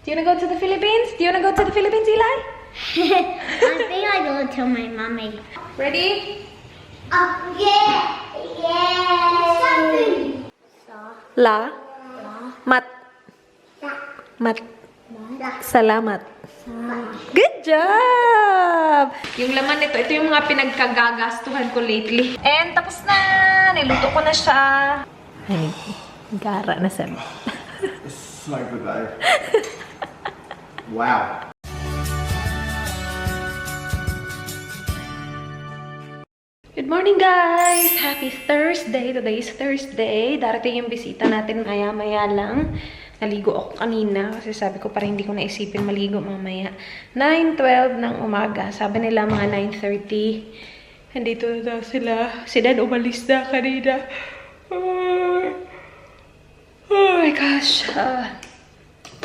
Do you want to go to the Philippines? Do you want to go to the Philippines, Eli? I think I go to my mommy. Ready? Yeah. Something. La. Mat. Mat. Salamat. Good job! Yung laman nito, ito yung mga pinagkagagastuhan ko lately. And tapos na! Niluto ko na siya. Ay, gara na sabi. So good though. Wow. Good morning, guys! Happy Thursday! Today is Thursday. Darating yung bisita natin maya-maya lang. Naligo ako kanina kasi sabi ko parang hindi ko naisipin maligo mamaya. 9:12 ng umaga. Sabi nila mga 9:30. Nandito na daw sila. Si Dad umalis na kanina. Oh my gosh.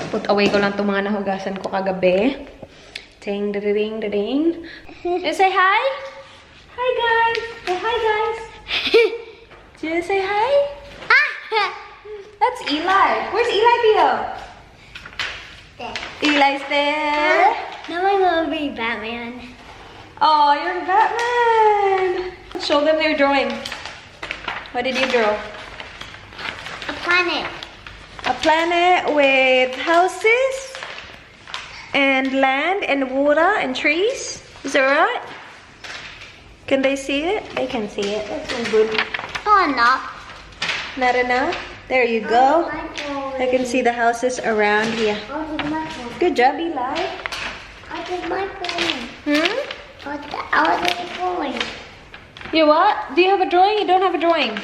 Put away ko lang itong mga nahugasan ko kagabi. Ding, ding, ding. And say hi! Hi, guys! Say hi, guys! Did you say hi? That's Eli. Where's Eli, Theo? There. Eli's there. Now I'm gonna be Batman. Oh, you're Batman. Show them your drawing. What did you draw? A planet. A planet with houses and land and water and trees. Is that right? Can they see it? They can see it. That's so good. Oh, not. Not enough? There you go. I can see the houses around here. I'll do my phone. Good job, Eli. I'll do my phone. Hmm? I'll do my phone. You what? Do you have a drawing? You don't have a drawing.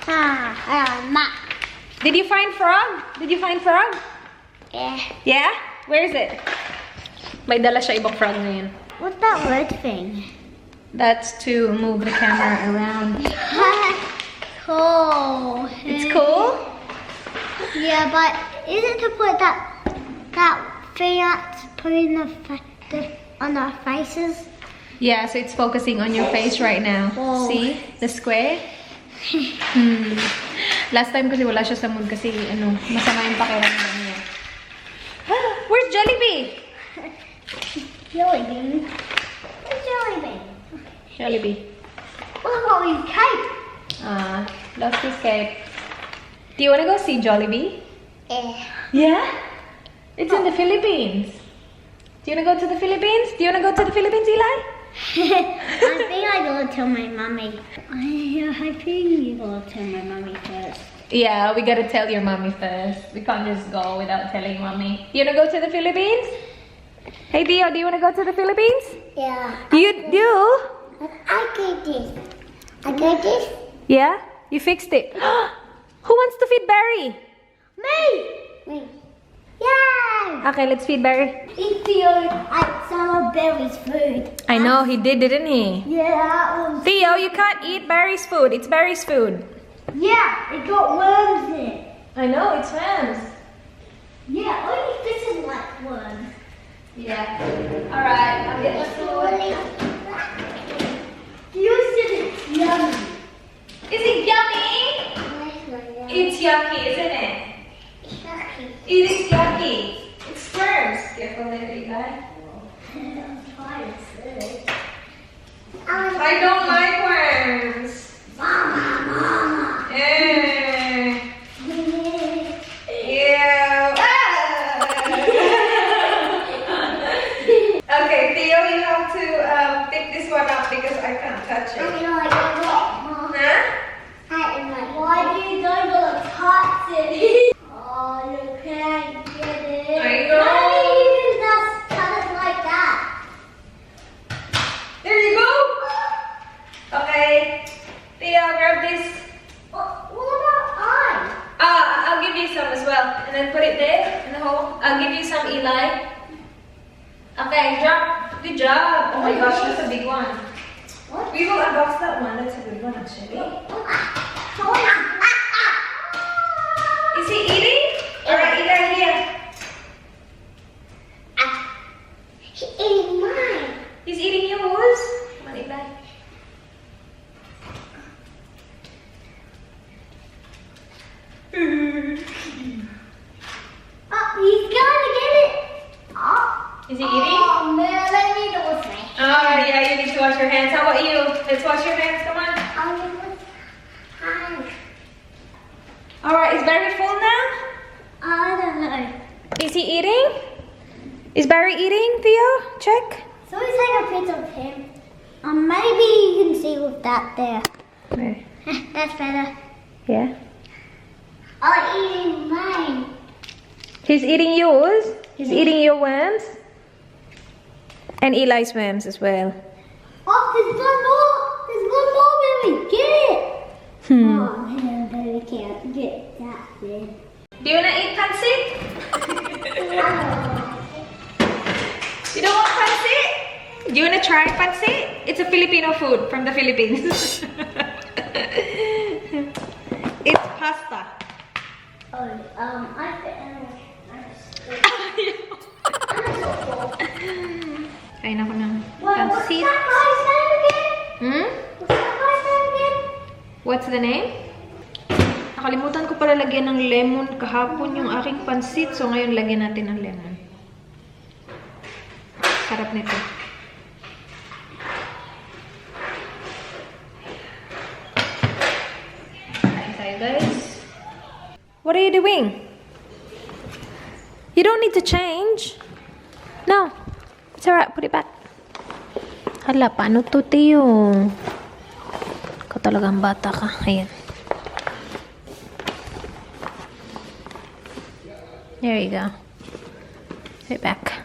Map. Did you find frog? Did you find frog? Yeah. Yeah? Where is it? May dala siya ibang frog ngayon. What's that word thing? That's to move the camera around. Cool. It's cool? Yeah, but is it to put that thing that's putting on our faces? Yeah, so it's focusing on your face right now. Oh. See? The square? Last time kasi wala siya sa mood kasi masama yung pakiramdam niya. Where's Jollibee? Jollibee. Where's Jollibee? Jollibee. Oh, he's cape. Lost his cape. Do you want to go see Jollibee? Yeah. Yeah? It's in the Philippines. Do you want to go to the Philippines? Do you want to go to the Philippines, Eli? I think I go tell my mommy. I think you go tell my mommy first. Yeah, we gotta tell your mommy first. We can't just go without telling mommy. You wanna go to the Philippines? Hey Theo, do you wanna go to the Philippines? Yeah. You do? I get this. I get this. Yeah? You fixed it. Who wants to feed Barry? Me. Yay! Okay, let's feed Barry. It's your summer berries food. I know, he did, didn't he? Yeah, that was. Theo, you can't eat Barry's food. It's Barry's food. Yeah, it got worms in it. I know, it's Rams. Yeah, only this is like worms. Yeah. Alright, I'll get the food. You said it's yummy. Is it yummy? It's yucky, isn't it? It is yucky. It's worms. Careful there, Eli. I don't like worms. Mama. Yeah. Yeah. Okay, Theo, you have to pick this one up because I can't touch it. Huh? Why do you don't go touch it? Oh, you can't get it. I know. Why do you just cut it like that? There you go. Okay. Theo, grab this. What about I? I'll give you some as well. And then put it there in the hole. I'll give you some, Eli. Okay, drop. Good job. Oh my gosh, that's a big one. What? We will unbox that one. That's a good one, actually. Is he eating? Alright, Eli, here. He ate mine. He's eating yours. Come on, Eli. Oh, he's going to get Is he eating? Oh, man, I need to wash my hands. Oh, yeah, you need to wash your hands. How about you? Let's wash your hands. Come on. I'll wash my hands. Alright, is Barry full now? I don't know. Is he eating? Is Barry eating, Theo? Check. So we take a picture of him. Maybe you can see with that there. Where? That's better. Yeah. I'm eating mine. He's eating yours. He's eating your worms. And Eli's worms as well. Oh, there's one more. There's one more, baby. Get it. Oh, no, baby can't get that big. Do you want to eat pancit? You don't want pancit? Do you want to try pancit? It's a Filipino food from the Philippines. It's pasta. Oh, I fit in. Kain ako ng What's pancit. that guy's name again? Hmm? What's that guy's name again? What's the name? Nakalimutan ko pala lagyan ng lemon kahapon yung aking pancit. So ngayon lagyan natin ng lemon. Sarap nito. Kain tayo, guys. What are you doing? You don't need to change. No. It's alright. Put it back. Hala, paano to, Teo? Ikaw talagang bata ka. Ayan. There you go. Put it back.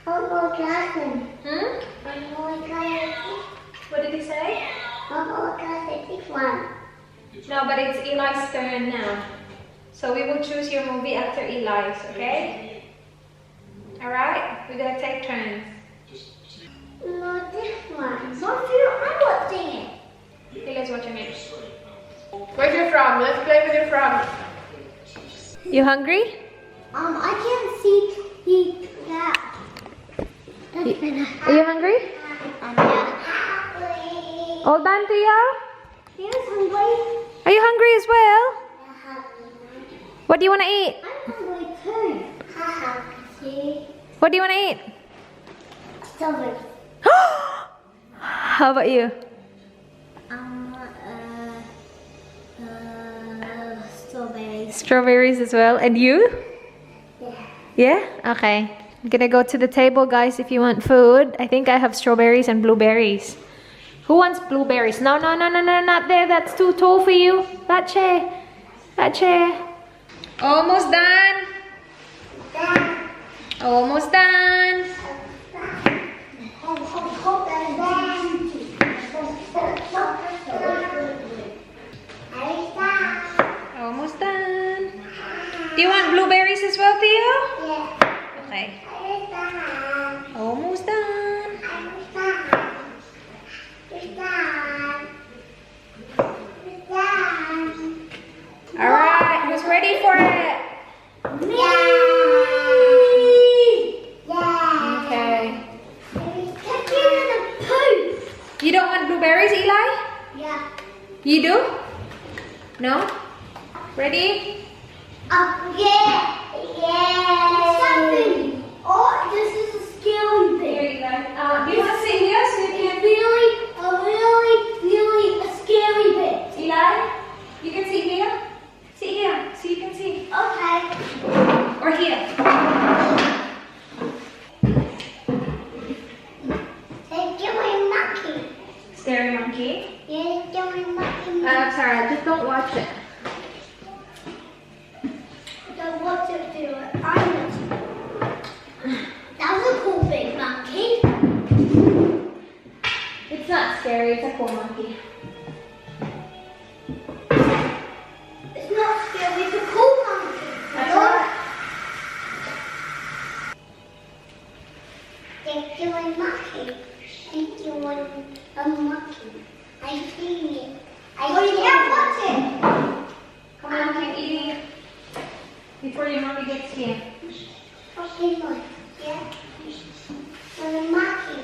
Oh, cousin. Hmm? Oh, cousin. What did he say? Oh, cousin, this one. No, but it's Eli's turn now. So we will choose your movie after Eli's, okay? Alright? We're gonna take turns. No, this one. Don't you? I'm watching it. Eli's watching it. Where's your frog? Let's play with your frog. You hungry? I can't see that. That's better. Are you hungry? Yeah. All done, Theo? He was hungry. Are you hungry as well? What do you want to eat? I'm hungry too. See? What do you want to eat? Strawberry. How about you? Strawberries. Strawberries as well. And you? Yeah. Yeah? Okay. I'm gonna go to the table, guys, if you want food. I think I have strawberries and blueberries. Who wants blueberries? No, no, no, no, no, not there. That's too tall for you. That chair. That chair. Almost done. Almost done. Almost done. Do you want blueberries as well, Theo? Yeah. Okay. Almost done. Alright, who's ready for it? Okay. You don't want blueberries, Eli? Yeah. You do? No? Ready? Yeah. Something. Oh, this is a scary Here thing. you go. Do you want to sit here so you can... Really a scary bit. Eli, you can sit here. Sit here so you can see. Okay. Or here. They're doing monkey. Scary monkey. Yeah, they're doing monkey. Sarah, just don't watch it. Don't want to do it. That was a cool big monkey. It's not scary, it's a cool monkey. It's not scary, it's a cool monkey. That's right. They're doing monkey. They're doing a monkey. I've seen it. Yeah, watch it. Come on, keep eating it before your mommy gets here. Okay, look. Yeah. The monkey.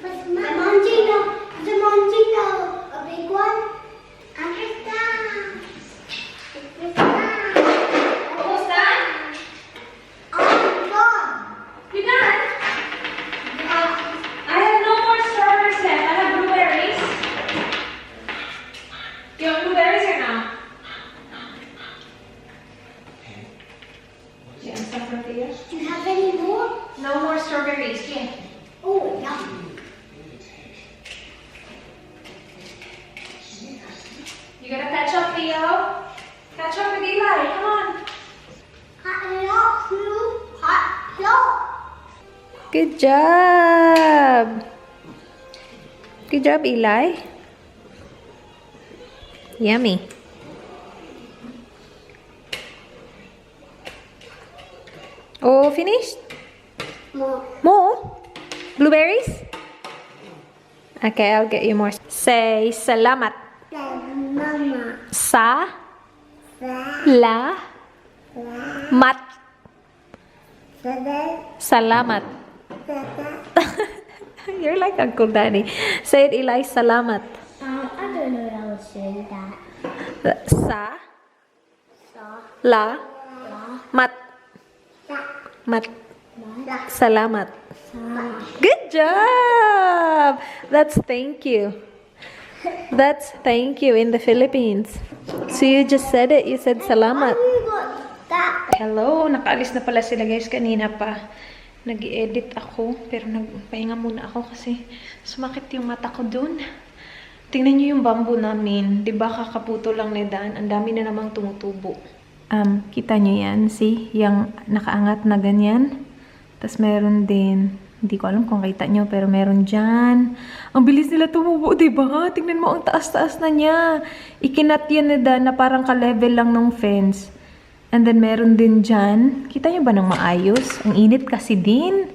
What's monkey? The monkey, a big one. Understand. Almost done? Oh, You done? Do you have any more? No more strawberries. Yeah. Oh, yeah. You gotta catch up, Leo. Catch up with Eli. Come on. Good job. Good job, Eli. Yummy. Oh, finished? More. More? Blueberries? Okay, I'll get you more. Say salamat. Mama. Sa la mat. Salamat. You're like Uncle Danny. Say it, Eli. Salamat. I don't know how to say that. Sa la mat. Mat. Salamat. Good job! That's thank you. That's thank you in the Philippines. So you just said it. You said salamat. That. Hello, nakaalis na pala sila guys. Kanina pa nag-edit ako. Pero nagpahinga muna ako kasi sumakit yung mata ko dun. Tingnan nyo yung bamboo namin. Diba kakaputo lang ni Dan? Ang dami na namang tumutubo. Kita nyo yan? See? Yung nakaangat na ganyan. Tapos meron din, hindi ko alam kung kita nyo, pero meron dyan. Ang bilis nila tumubo, diba? Tingnan mo, ang taas-taas na niya. Ikinat yan ni Dan na parang ka-level lang ng fence. And then meron din dyan. Kita nyo ba ng maayos? Ang init kasi din.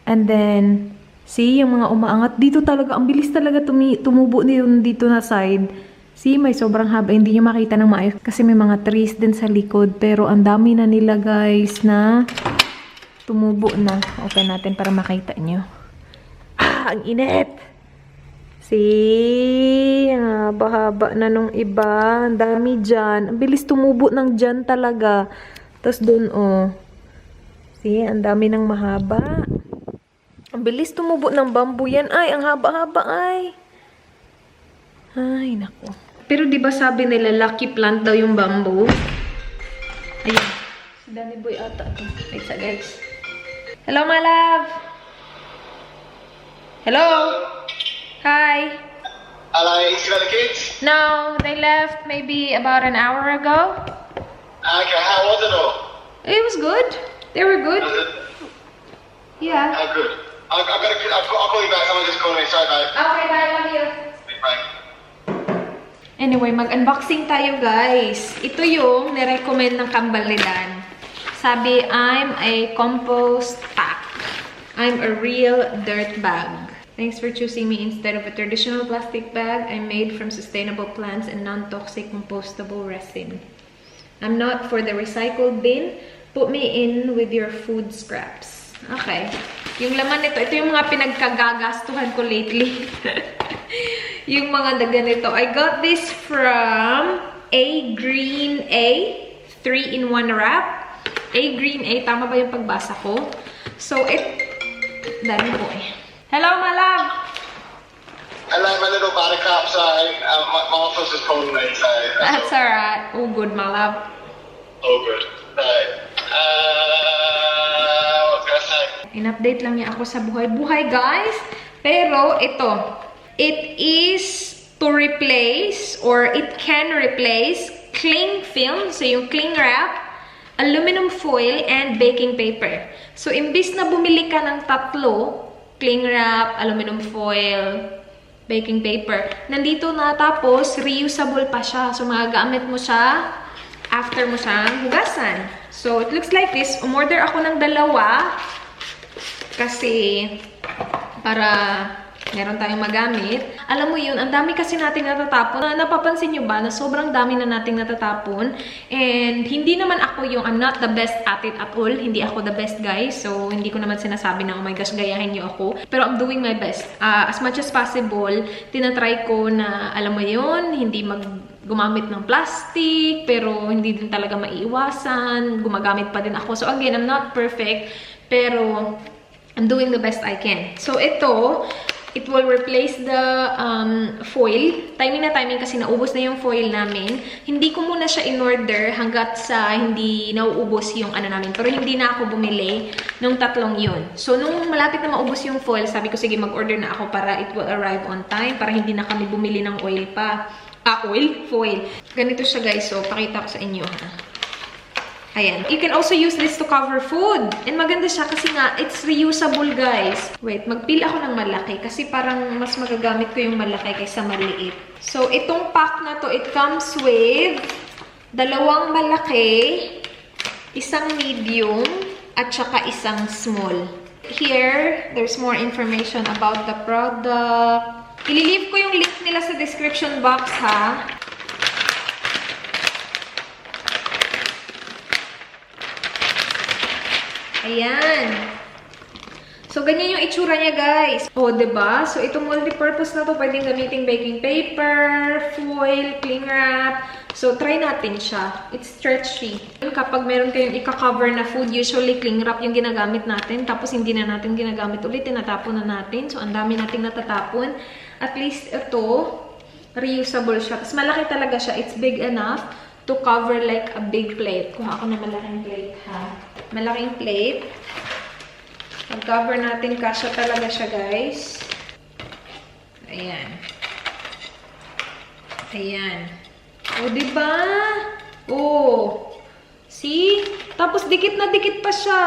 And then, see, yung mga umaangat. Dito talaga, ang bilis talaga tumubo dito na side. See, may sobrang haba. Hindi nyo makita ng maayos. Kasi may mga trees din sa likod. Pero ang dami na nila guys na tumubo na. Open natin para makita nyo. Ah, ang init! See, ang haba na nung iba. Ang dami dyan. Ang bilis tumubo ng dyan talaga. Tapos dun, oh. See, ang dami ng mahaba. Ang bilis tumubo ng bamboo yan. Ay, ang haba-haba ay. Ay, naku. Pero di ba sabi nila lucky plant daw yung bamboo? Ayun. Si Danny Boy ata to. Wait sa guys. Hello, my love. Hello. Hi. Hello, you see the kids? No, they left maybe about an hour ago. Okay, how was it all? It was good. They were good. Was it? Yeah. Oh, good. I'll call you back. Someone just called me. Sorry, babe. Okay, bye. Love you. Bye. Anyway, mag-unboxing tayo, guys. Ito yung nirecommend ng kambal ni Dan. Sabi, I'm a compost pack. I'm a real dirt bag. Thanks for choosing me instead of a traditional plastic bag. I'm made from sustainable plants and non-toxic compostable resin. I'm not for the recycled bin. Put me in with your food scraps. Okay. Yung laman nito, ito yung mga pinagkagagastuhan ko lately. Yung mga ganito. I got this from Agreena 3-in-1 wrap. Agreena, tama ba yung pagbasa ko? So, dami po eh. Hello, my love! Hello, my little buttercup. Sorry, my office is calling me, so... That's alright. All good, my love. All good. So, what was I gonna say? In-update lang niya ako sa buhay-buhay, guys. Pero, ito. It is to replace, or it can replace, cling film. So, yung cling wrap, aluminum foil, and baking paper. So, imbis na bumili ka ng tatlo, cling wrap, aluminum foil, baking paper, nandito na, tapos reusable pa siya. So, magagamit mo siya after mo siyang hugasan. So, it looks like this. Umorder ako ng dalawa kasi para meron tayong magamit. Alam mo yun, ang dami kasi nating natatapon. Napapansin nyo ba na sobrang dami na nating natatapon? And hindi naman ako yung, I'm not the best at it at all. Hindi ako the best guys. So, hindi ko naman sinasabi na, oh my gosh, gayahin nyo ako. Pero I'm doing my best. As much as possible, tinatry ko na, alam mo yun, hindi gumamit ng plastic, pero hindi din talaga maiiwasan. Gumagamit pa din ako. So, again, I'm not perfect, pero I'm doing the best I can. So, ito, It will replace the foil. Timing na timing kasi naubos na yung foil namin. Hindi ko muna siya in-order hanggat sa hindi nauubos yung ano namin. Pero hindi na ako bumili nung tatlong yun. So, nung malapit na maubos yung foil, sabi ko, sige, mag-order na ako para it will arrive on time. Para hindi na kami bumili ng oil pa. Foil. Ganito siya, guys. So, pakita ko sa inyo, ha. Ayan. You can also use this to cover food. And maganda siya kasi nga, it's reusable, guys. Wait, mag-peel ako ng malaki kasi parang mas magagamit ko yung malaki kaysa maliit. So, itong pack na to, it comes with 2 malaki, 1 medium, at saka 1 small. Here, there's more information about the product. Ililive ko yung link nila sa description box, ha? Ayan. So, ganyan yung itsura niya, guys. O, diba? So, itong multi-purpose na to, pwedeng gamitin baking paper, foil, cling wrap. So, try natin siya. It's stretchy. Kapag meron kayong ika-cover na food, usually cling wrap yung ginagamit natin. Tapos, hindi na natin ginagamit ulit. Tinatapon na natin. So, ang dami nating natatapon. At least, ito, reusable siya. Tapos, malaki talaga siya. It's big enough to cover like a big plate. Kuha ako na malaking plate, ha? Malaking plate. Mag-cover natin. Kasya talaga siya, guys. Ayan. Ayan. O, diba? Oh. See? Tapos, dikit na dikit pa siya.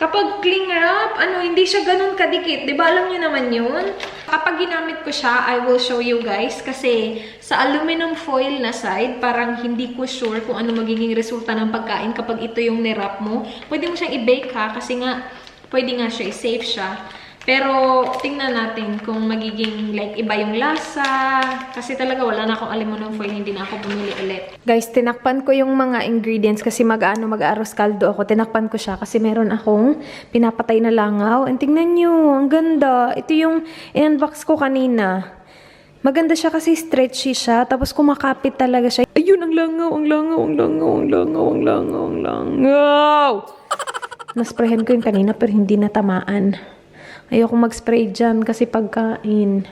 Kapag cling wrap, hindi siya ganun kadikit. Diba, alam nyo naman yun? Kapag ginamit ko siya, I will show you guys. Kasi sa aluminum foil na side, parang hindi ko sure kung ano magiging resulta ng pagkain kapag ito yung nirap mo. Pwede mo siyang i-bake, ha? Kasi nga, pwede nga siya, i-safe siya. Pero, tingnan natin kung magiging like iba yung lasa. Kasi talaga wala na akong aluminum foil, hindi na ako bumili ulit. Guys, tinakpan ko yung mga ingredients kasi mag-aaros kaldo ako. Tinakpan ko siya kasi meron akong pinapatay na langaw. And tingnan nyo, ang ganda. Ito yung in-unbox ko kanina. Maganda siya kasi stretchy siya. Tapos kumakapit talaga siya. Ayun, ang langaw, ang langaw, ang langaw, ang langaw, ang langaw, ang langaw. Nasprayhan ko yung kanina pero hindi natamaan. Ayoko mag-spray dyan kasi pagkain.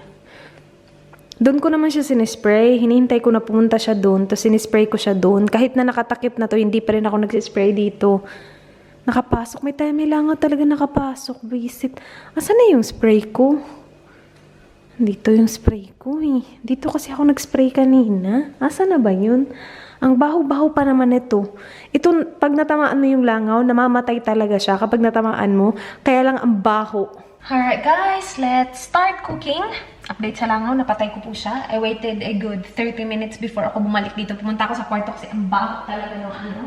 Doon ko naman siya sinispray. Hinihintay ko na pumunta siya doon. Tapos sinispray ko siya doon. Kahit na nakatakip na to, hindi pa rin ako nagsispray dito. Nakapasok. May langaw talaga nakapasok. Visit. Asan na yung spray ko? Dito yung spray ko eh. Dito kasi ako nag-spray kanina. Asan na ba yun? Ang baho-baho pa naman ito. Ito, pag natamaan mo yung langaw, namamatay talaga siya kapag natamaan mo. Kaya lang ang baho. Alright guys, let's start cooking. Update sa langaw, napatay ko po siya. I waited a good 30 minutes before ako bumalik dito. Pumunta ako sa kwarto kasi ang baho talaga ng ano.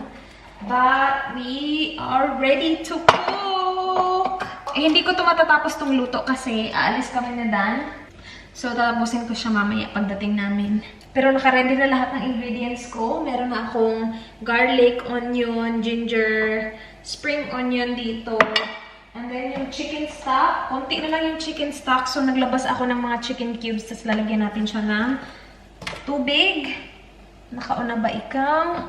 But we are ready to cook! Hindi ko ito matatapos tong luto kasi aalis kami na Dan. So, tatapusin ko siya mamaya pagdating namin. Pero naka-ready na lahat ng ingredients ko. Meron na akong garlic, onion, ginger, spring onion dito. And then yung chicken stock. Konti na lang yung chicken stock. So, naglabas ako ng mga chicken cubes. Tapos lalagyan natin siya ng tubig. Nakauna ba ikaw?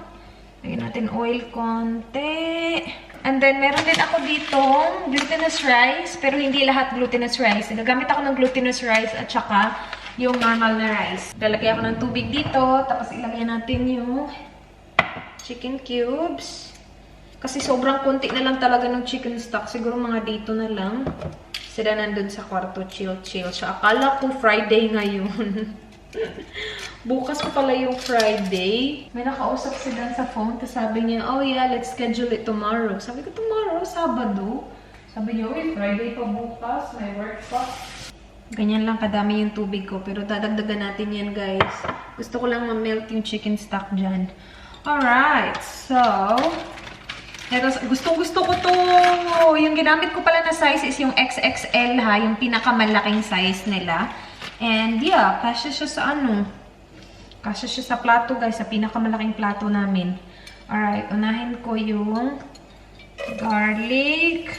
Lagyan natin oil konti. And then, meron din ako ditong glutinous rice. Pero hindi lahat glutinous rice. Gagamit ako ng glutinous rice at saka yung normal na rice. Lalagyan ako ng tubig dito. Tapos ilagyan natin yung chicken cubes. Kasi sobrang konti na lang talaga ng chicken stock. Siguro mga dito na lang. Sila nandun sa kwarto. Chill siya. Akala ko Friday ngayon. Bukas pa pala yung Friday. May nakausap si Dan sa phone. Tapos sabi niya, oh yeah, let's schedule it tomorrow. Sabi ko, tomorrow? Sabado? Sabi niya, uy, Friday pa bukas. May work pa. Ganyan lang kadami yung tubig ko. Pero dadagdagan natin yan, guys. Gusto ko lang ma-melt yung chicken stock dyan. Alright. So, gustong-gusto ko to. Yung ginamit ko pala na size is yung XXL, ha. Yung pinakamalaking size nila. And yeah, kasya siya sa ano. Kasya siya sa plato, guys. Sa pinakamalaking plato namin. Alright. Unahin ko yung garlic.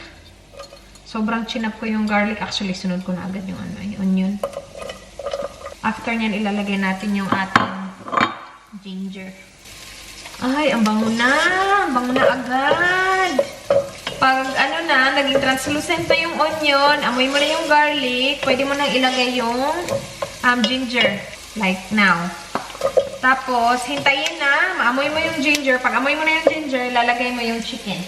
Sobrang chinap ko yung garlic. Actually, sunod ko na agad yung ano, yung onion. After nyan, ilalagay natin yung ating ginger. Ay, ang bango na. Ang bango na agad. Kapag ano na, naging translucent na yung onion, amoy mo na yung garlic, pwede mo nang ilagay yung ginger. Like now. Tapos, hintayin na, maamoy mo yung ginger. Pag amoy mo na yung ginger, lalagay mo yung chicken.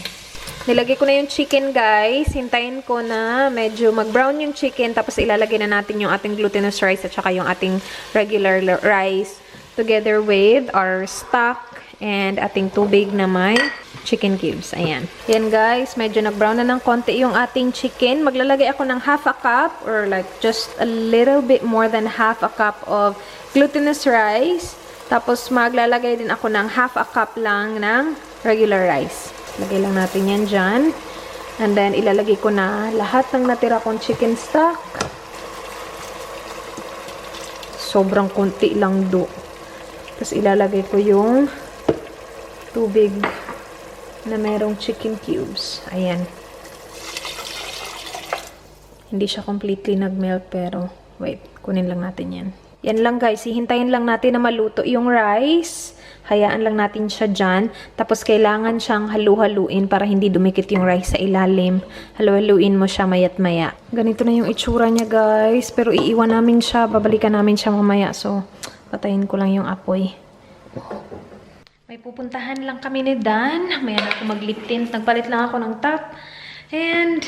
Nilagay ko na yung chicken, guys. Hintayin ko na medyo mag-brown yung chicken. Tapos, ilalagay na natin yung ating glutinous rice at saka yung ating regular rice together with our stock and ating tubig na may chicken cubes. Ayan. Yan, guys. Medyo nag-brown na ng konti yung ating chicken. Maglalagay ako ng half a cup or like just a little bit more than half a cup of glutinous rice. Tapos, maglalagay din ako ng half a cup lang ng regular rice. Lagay lang natin yan dyan. And then, ilalagay ko na lahat ng natira kong chicken stock. Sobrang konti lang do. Tapos, ilalagay ko yung tubig na merong chicken cubes. Ayan. Hindi siya completely nag-melt, pero wait, kunin lang natin yan. Yan lang, guys. Hihintayin lang natin na maluto yung rice. Hayaan lang natin siya dyan. Tapos, kailangan siyang halu-haluin para hindi dumikit yung rice sa ilalim. Halu-haluin mo siya mayat maya. Ganito na yung itsura niya, guys. Pero iiwan namin siya. Babalikan namin siya mamaya. So, patayin ko lang yung apoy. May pupuntahan lang kami ni Dan. Maya na ako mag-lip tint. Nagpalit lang ako ng top. And,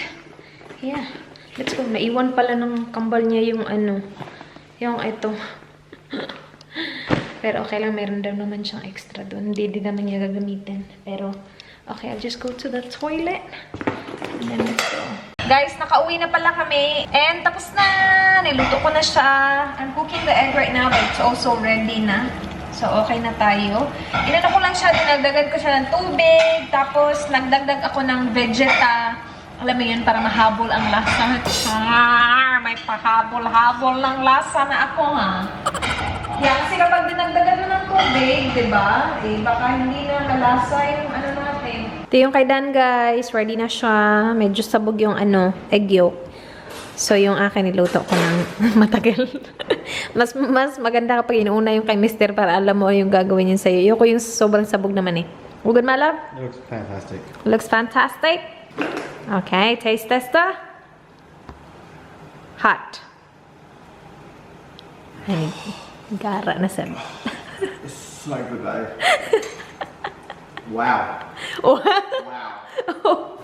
yeah. Let's go. Naiwan pala ng kambal niya yung ano. Yung ito. Pero okay lang, meron daw naman siyang extra doon. Hindi naman niya gagamitin. Pero, okay, I'll just go to the toilet. And then let's go. Guys, nakauwi na pala kami. And tapos na. Niluto ko na siya. I'm cooking the egg right now, but it's also ready na. So, okay na tayo. Inano ko lang siya, dinagdagan ko siya ng tubig. Tapos, nagdagdag ako ng vegeta. Alam mo yun, para mahabol ang lasa. May pahabol-habol ng lasa na ako, ha? Yeah, kasi kapag dinagdagan mo ng tubig, diba? Eh, baka hindi na malasa yung ano natin. Ito yung kay Dan, guys. Ready na siya. Medyo sabog yung ano, egg yolk. So, yung akin, niluto ko ng matagal. mas maganda kapag inuuna yung kay Mister para alam mo yung gagawin yun sa'yo. Yung ko yung sobrang sabog naman eh. All good, my love? It looks fantastic. Looks fantastic? Okay, taste tester. Hot. Ay, gara na sabi. It's so good though. Wow. Wow. Wow.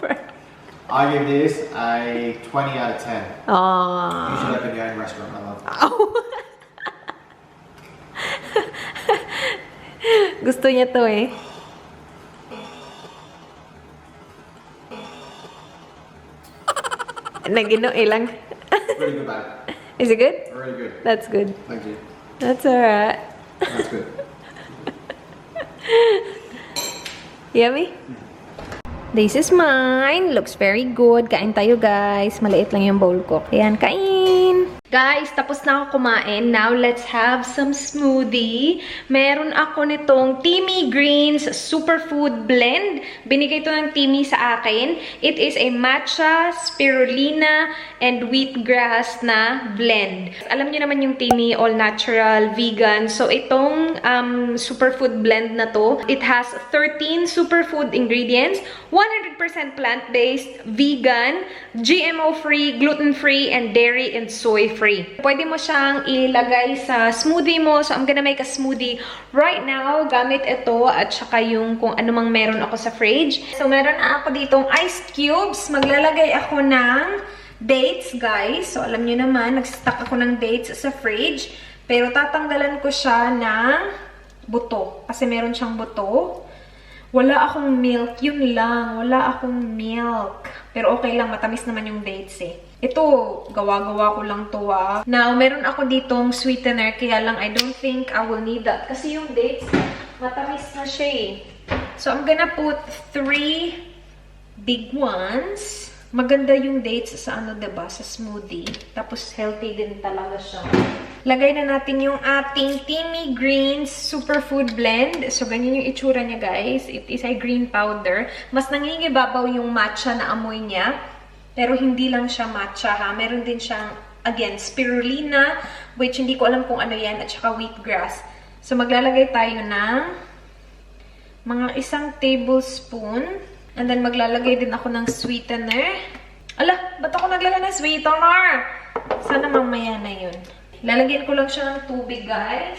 I give this a 20 out of 10. Oh. You should open your own restaurant, my love. Gusto niya to eh. Nagino ilang. Really good, babe. Is it good? Really good. That's good. Thank you. That's alright. That's good. Yummy? This is mine. Looks very good. Kain tayo, guys. Maliit lang yung bowl ko. Ayan, kain! Guys, tapos na ako kumain. Now, let's have some smoothie. Meron ako nitong Timmy Greens Superfood Blend. Binigay ito ng Timmy sa akin. It is a matcha, spirulina, and wheatgrass na blend. Alam niyo naman yung Timmy, all natural, vegan. So, itong Superfood Blend na to, it has 13 superfood ingredients, 100% plant-based, vegan, GMO-free, gluten-free, and dairy and soy-free. Pwede mo siyang ilagay sa smoothie mo. So, I'm gonna make a smoothie right now. Gamit ito at saka yung kung ano mang meron ako sa fridge. So, meron na ako ditong iced cubes. Maglalagay ako ng dates, guys. So, alam nyo naman, nagstock ako ng dates sa fridge. Pero tatanggalan ko siya ng buto. Kasi meron siyang buto. Wala akong milk. Yun lang. Wala akong milk. Pero okay lang. Matamis naman yung dates eh. Ito, gawa-gawa ko lang to ah. Now, meron ako ditong sweetener. Kaya lang, I don't think I will need that. Kasi yung dates, matamis na siya eh. So, I'm gonna put 3 big ones. Maganda yung dates sa ano, diba? Sa smoothie. Tapos, healthy din talaga siya. Lagay na natin yung ating Timmy Greens Superfood Blend. So, ganyan yung itsura niya, guys. It is a green powder. Mas nangingibabaw yung matcha na amoy niya. Pero hindi lang siya matcha, ha. Meron din siyang, again, spirulina, which hindi ko alam kung ano yan, at saka wheatgrass. So, maglalagay tayo ng mga 1 tablespoon. And then, maglalagay din ako ng sweetener. Ala, ba't ako naglagay ng sweetener? Sana mamaya na yun. Lalagyan ko lang siya ng tubig, guys.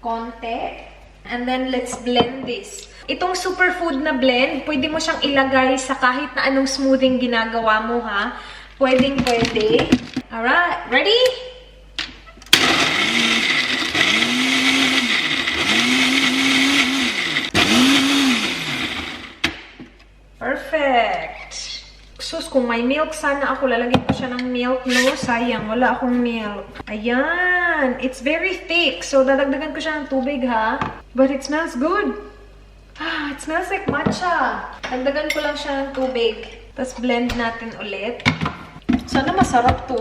Konti. And then, let's blend this. Itong superfood na blend, pwede mo siyang ilagay sa kahit na anong smoothing ginagawa mo, ha? Pwedeng-pwede. Alright, ready? Perfect! Sus, kung may milk, sana ako lalagyan ko siya ng milk, no? Sayang, wala akong milk. Ayan! It's very thick, so dadagdagan ko siya ng tubig, ha? But it smells good! Ah, it smells like matcha! Dagdagan ko lang siya ng tubig. Tapos blend natin ulit. Sana masarap to.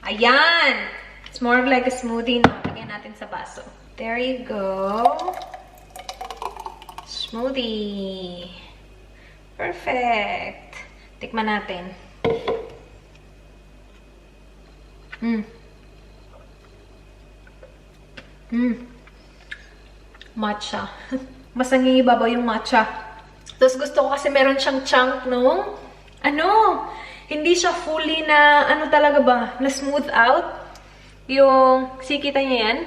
Ayan! It's more of like a smoothie na. Lagyan natin sa baso. There you go. Smoothie. Perfect. Tikman natin. Matcha. Mas nangingibabaw yung matcha. Tapos gusto ko kasi meron siyang chunk, no? Hindi siya fully na, talaga ba? Na smooth out. Yung, kita niya yan?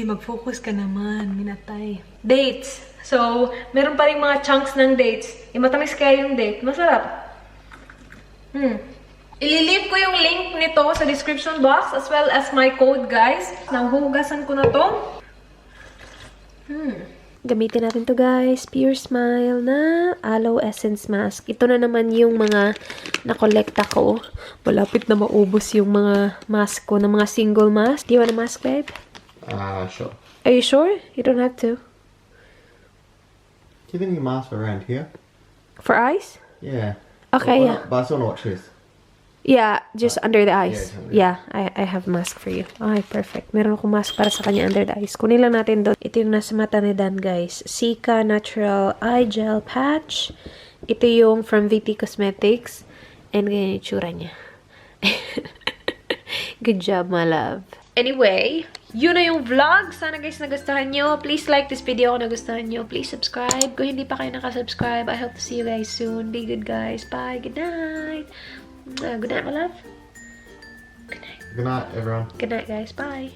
Mag-focus ka naman. Minatay. Dates. So, meron pa rin mga chunks ng dates. Matamis kaya yung date. Masarap. Ililink ko yung link nito sa description box as well as my code, guys. Nahuhugasan ko na to. Gamitin natin to, guys. Pure Smile na Aloe Essence Mask. Ito na naman yung mga nakolekta ko. Malapit na maubos yung mga mask ko, na mga single mask. Do you want a mask, babe? Sure. Are you sure? You don't have to. Do you think you mask around here? For eyes? Yeah. Okay, Well, yeah. But I still know what it is. Yeah, just under the eyes. yeah. Yeah, I have mask for you. Okay, perfect. Meron akong mask para sa kanya under the eyes. Kunin lang natin doon. Ito yung nasa mata ni Dan, guys. Sika Natural Eye Gel Patch. Ito yung from VT Cosmetics. And ganyan yung tsura niya. Good job, my love. Anyway, yun na yung vlog. Sana guys nagustuhan nyo. Please like this video kung nagustuhan nyo. Please subscribe. Kung hindi pa kayo nakasubscribe, I hope to see you guys soon. Be good, guys. Bye. Good night. Good night, my love. Good night. Good night, everyone. Good night, guys. Bye.